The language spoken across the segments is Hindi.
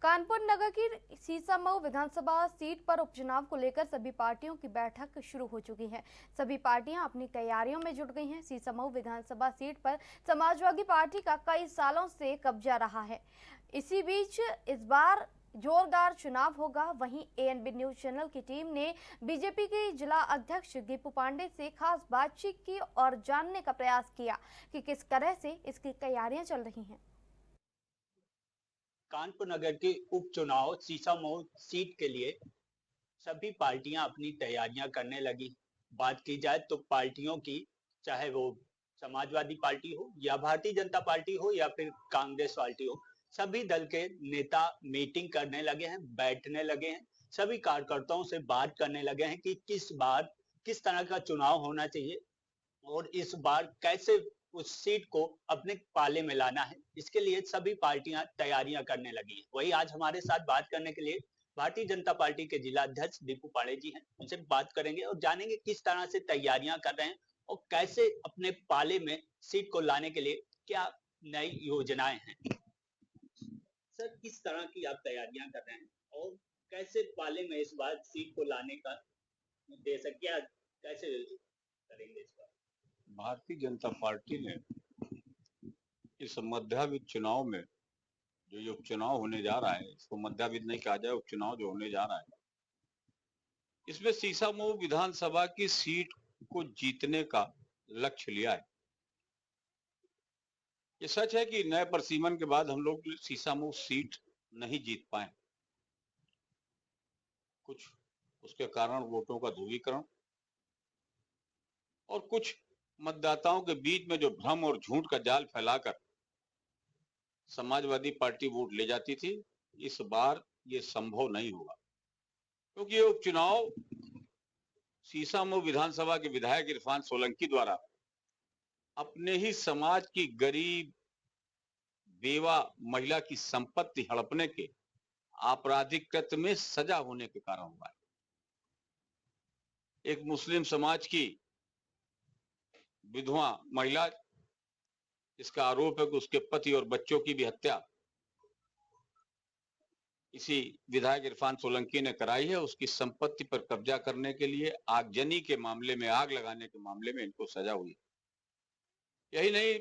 कानपुर नगर की सीसामऊ विधानसभा सीट पर उपचुनाव को लेकर सभी पार्टियों की बैठक शुरू हो चुकी है। सभी पार्टियां अपनी तैयारियों में जुट गई हैं। सीसामऊ विधानसभा सीट पर समाजवादी पार्टी का कई सालों से कब्जा रहा है। इसी बीच इस बार जोरदार चुनाव होगा। वहीं एएनबी न्यूज चैनल की टीम ने बीजेपी के जिला अध्यक्ष दीपू पांडे से खास बातचीत की और जानने का प्रयास किया कि किस तरह से इसकी तैयारियां चल रही हैं। कानपुर नगर के उपचुनाव सीसामऊ सीट के लिए सभी पार्टियां अपनी तैयारियां करने लगी। बात की जाए तो पार्टियों की, चाहे वो समाजवादी पार्टी हो या भारतीय जनता पार्टी हो या फिर कांग्रेस पार्टी हो, सभी दल के नेता मीटिंग करने लगे हैं, बैठने लगे हैं। सभी कार्यकर्ताओं से बात करने लगे हैं कि किस बार किस तरह का चुनाव होना चाहिए और इस बार कैसे उस सीट को अपने पाले में लाना है। इसके लिए सभी पार्टियां तैयारियां करने लगी हैं। वही आज हमारे साथ बात करने के लिए भारतीय जनता पार्टी के जिला अध्यक्ष दीपू पांडे जी हैं। उनसे बात करेंगे और जानेंगे किस तरह से तैयारियां कर रहे हैं और कैसे अपने पाले में सीट को लाने के लिए क्या नई योजनाएं हैं। सर, किस तरह की आप तैयारियां कर रहे हैं और कैसे पाले में इस बार सीट को लाने का उद्देश्य क्या, कैसे करेंगे इस बार? भारतीय जनता पार्टी ने इस मध्यावधि चुनाव में जो ये उपचुनाव होने जा रहा है, इसको मध्यावधि नहीं कहा जाए, उपचुनाव जो होने जा रहा है, इसमें सीसामऊ विधानसभा की सीट को जीतने का लक्ष्य लिया है। ये सच है कि नए परिसीमन के बाद हम लोग सीसामऊ सीट नहीं जीत पाए। कुछ उसके कारण वोटों का ध्रुवीकरण और कुछ मतदाताओं के बीच में जो भ्रम और झूठ का जाल फैलाकर समाजवादी पार्टी वोट ले जाती थी, इस बार ये संभव नहीं होगा, क्योंकि ये उपचुनाव सीसामऊ विधानसभा के विधायक इरफान सोलंकी द्वारा अपने ही समाज की गरीब बेवा महिला की संपत्ति हड़पने के आपराधिक कृत्य में सजा होने के कारण हुआ है। एक मुस्लिम समाज की विधवा महिला, इसका आरोप है कि उसके पति और बच्चों की भी हत्या इसी विधायक इरफान सोलंकी ने कराई है। उसकी संपत्ति पर कब्जा करने के लिए आगजनी के मामले में, आग लगाने के मामले में इनको सजा हुई। यही नहीं,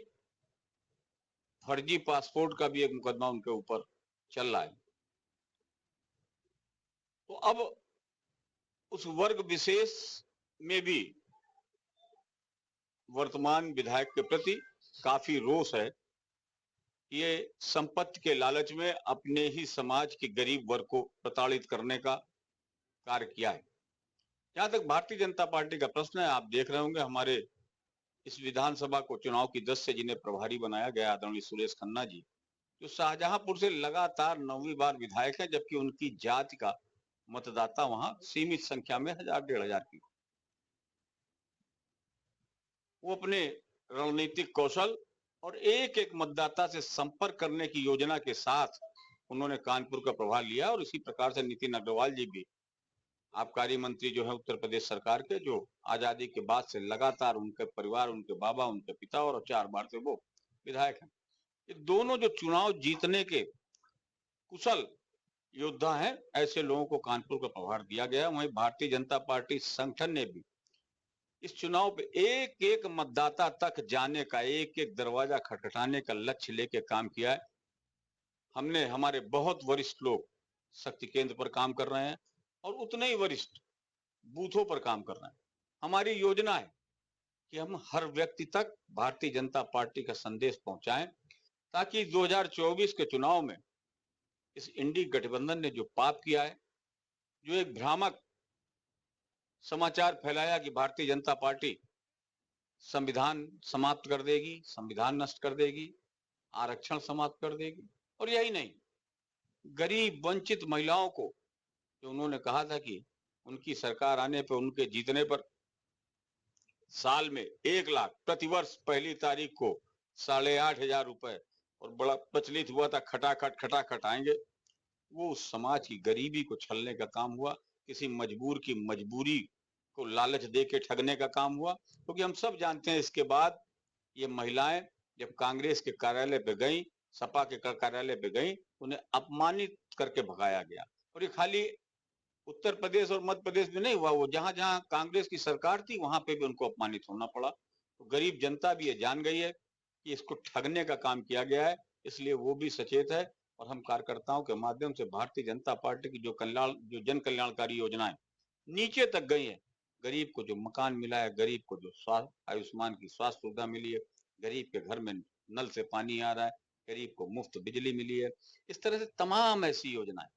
फर्जी पासपोर्ट का भी एक मुकदमा उनके ऊपर चल रहा है। तो अब उस वर्ग विशेष में भी वर्तमान विधायक के प्रति काफी रोष है। ये संपत्ति के लालच में अपने ही समाज के गरीब वर्ग को प्रताड़ित करने का कार्य किया है। जहां तक भारतीय जनता पार्टी का प्रश्न है, आप देख रहे होंगे हमारे इस विधानसभा को चुनाव की 10 से जिन्हें प्रभारी बनाया गया, आदरणीय सुरेश खन्ना जी, जो शाहजहांपुर से लगातार 9वीं बार विधायक है, जबकि उनकी जाति का मतदाता वहां सीमित संख्या में 1000-1500 की। वो अपने रणनीतिक कौशल और एक एक मतदाता से संपर्क करने की योजना के साथ उन्होंने कानपुर का प्रभार लिया। और इसी प्रकार से नितिन अग्रवाल जी भी आबकारी मंत्री जो है उत्तर प्रदेश सरकार के, जो आजादी के बाद से लगातार उनके परिवार, उनके बाबा, उनके पिता और 4 बार से वो विधायक हैं। ये दोनों जो चुनाव जीतने के कुशल योद्धा हैं, ऐसे लोगों को कानपुर का प्रभार दिया गया। वहीं भारतीय जनता पार्टी संगठन ने भी इस चुनाव पे एक एक मतदाता तक जाने का, एक एक दरवाजा खटखटाने का लक्ष्य लेके काम किया है। हमने, हमारे बहुत वरिष्ठ लोग शक्ति केंद्र पर काम कर रहे हैं और उतने ही वरिष्ठ बूथों पर काम कर रहे हैं। हमारी योजना है कि हम हर व्यक्ति तक भारतीय जनता पार्टी का संदेश पहुंचाएं, ताकि 2024 के चुनाव में इस इंडी गठबंधन ने जो पाप किया है, जो एक भ्रामक समाचार फैलाया कि भारतीय जनता पार्टी संविधान समाप्त कर देगी, संविधान नष्ट कर देगी, आरक्षण समाप्त कर देगी, और यही नहीं, गरीब वंचित महिलाओं को जो उन्होंने कहा था कि उनकी सरकार आने पर, उनके जीतने पर साल में 1 लाख प्रतिवर्ष पहली तारीख को 8,500 रुपए, और बड़ा प्रचलित हुआ था खटाखट आएंगे। वो उस समाज की गरीबी को छलने का काम हुआ, किसी मजबूर की मजबूरी को लालच दे के ठगने का काम हुआ। क्योंकि हम सब जानते हैं इसके बाद ये महिलाएं जब कांग्रेस के कार्यालय पे गई, सपा के कार्यालय पे गई, उन्हें अपमानित करके भगाया गया। और ये खाली उत्तर प्रदेश और मध्य प्रदेश में नहीं हुआ, वो जहां जहां कांग्रेस की सरकार थी वहां पे भी उनको अपमानित होना पड़ा। तो गरीब जनता भी ये जान गई है कि इसको ठगने का काम किया गया है, इसलिए वो भी सचेत है। और हम कार्यकर्ताओं के माध्यम से भारतीय जनता पार्टी की जो जन कल्याणकारी योजनाएं नीचे तक गई है, गरीब को जो मकान मिला है, गरीब को जो स्वास्थ्य आयुष्मान की स्वास्थ्य सुविधा मिली है, गरीब के घर में नल से पानी आ रहा है, गरीब को मुफ्त बिजली मिली है, इस तरह से तमाम ऐसी योजनाएं